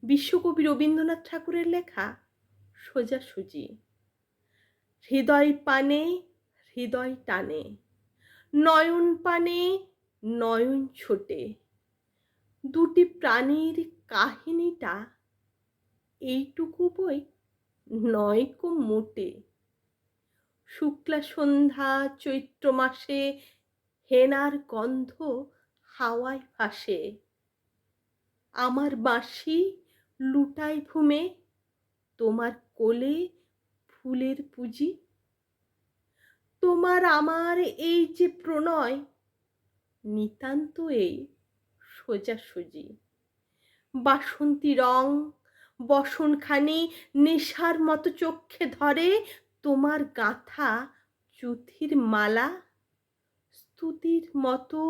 বিশ্বকবি রবীন্দ্রনাথ ঠাকুরের লেখা সোজাসুজি। হৃদয় পানে হৃদয় টানে, নয়ন পানে নয়ন ছোটে, দুটি প্রাণীর কাহিনীটা এইটুকু বই নয়কো মোটে। শুক্লা সন্ধ্যা চৈত্র মাসে হেনার গন্ধ হাওয়ায় ভাসে, আমার বাঁশি লুটায় ঘুমে তোমার কোলে ফুলের পুঁজি। তোমার আমার এই যে প্রণয় নিতান্ত এই সোজাসুজি। বাসন্তী রং বসনখানি নেশার মতো চক্ষে ধরে, তোমার গাঁথা চুথির মালা স্তুতির মতো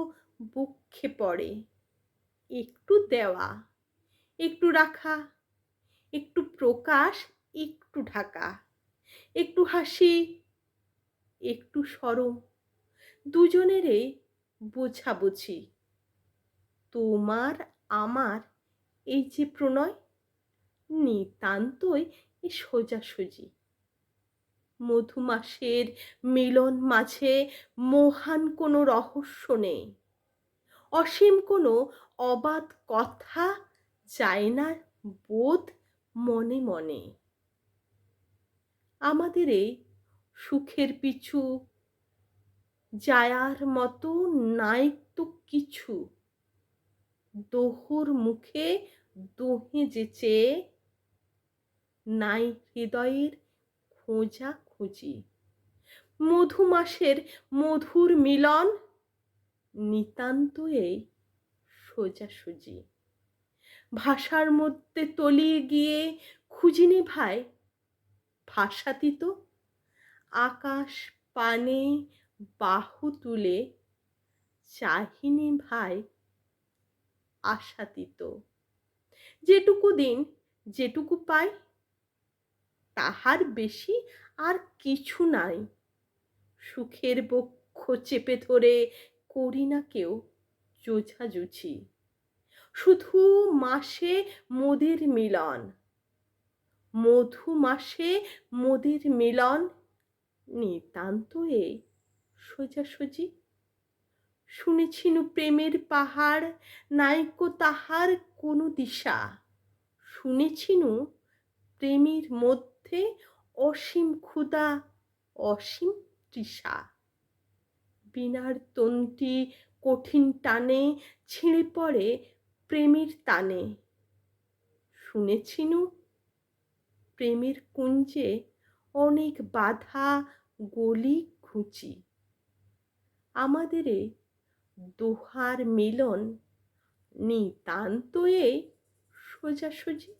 বক্ষে পড়ে। একটু দেওয়া একটু রাখা, একটু প্রকাশ একটু ঢাকা, একটু হাসি একটু সরম, দুজনেরে বোঝাবুঝি। তোমার আমার এই যে প্রণয় নিতান্তই এ সোজাসুজি। মধুমাসের মিলন মাঝে মহান কোনো রহস্য নেই, অসীম কোনো অবাধ কথা যায় না বোধ মনে মনে। আমাদের এই সুখের পিছু যায়ার মতো নাই তো কিছু, দোহর মুখে দোহে যে চেয়ে নাই হৃদয়ের খোঁজাখুঁজি। মধুমাসের মধুর মিলন নিতান্ত এই সোজাসুজি। ভাষার মধ্যে তলিয়ে গিয়ে খুঁজিনি ভাই ভাষাতীত, আকাশ পানে বাহু তুলে চাহিনি ভাই আশাতীত। যেটুকু দিন যেটুকু পাই তাহার বেশি আর কিছু নাই। সুখের বক্ষ চেপে ধরে করি না কেউ জোছাজুছি, শুধু মাসে মোদের মিলন, মধু মাসে মোদের মিলন নিতান্ত এ সোজাসুজি। শুনেছিনু প্রেমের পাহাড় নাইকো তাহার কোনো দিশা, শুনেছিনু প্রেমের মধ্যে অসীম ক্ষুধা অসীম তৃষা। বীণার তন্ত্রী কঠিন টানে ছিঁড়ে পড়ে প্রেমের টানে, শুনেছিনু প্রেমের কুঞ্জে অনেক বাধা গলি ঘুচি। আমাদের এ দোহার মিলন নিতান্ত এ সোজাসুজি।